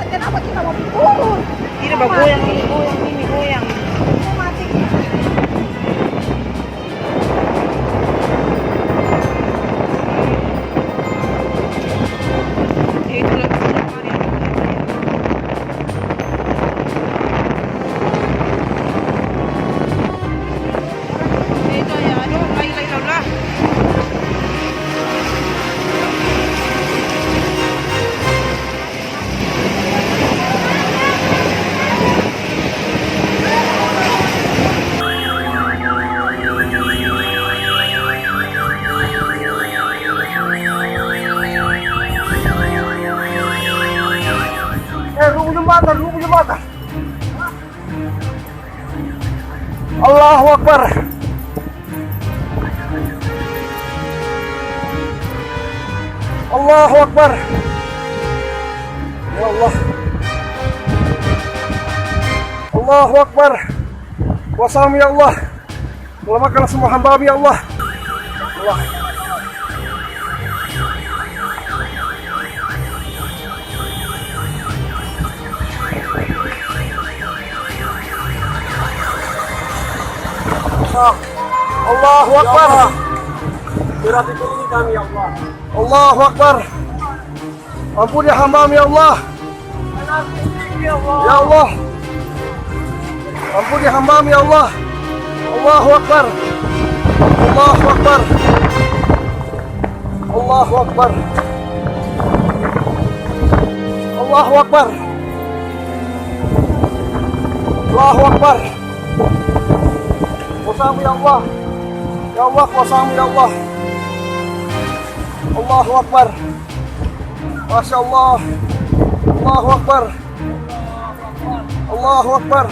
Kenapa kita mau turun? Ini goyang, ini goyang. Mati. Itu lagi siapa nih? Itu ya, aduh, lay lah. Ruko jembatan. Allahu Akbar. Allahu Akbar. Ya Allah. Allahu Akbar. Wassalam ya Allah. Selamatkanlah semua hamba ya Allah. Allah. Allahu Akbar. Berat itu ini kami ya Allah. Allahu Akbar. Ampuni hamba-Mu ya Allah. Ya Allah. Ampuni hamba-Mu ya Allah. Allahu Akbar. Allahu Akbar. Allahu Akbar. Allahu Akbar. Allahu Akbar. Kuasamu ya Allah. Ya Allah, kuasamu ya Allah. Allahu Akbar. Masya Allah. Allahu Akbar. Allahu Akbar.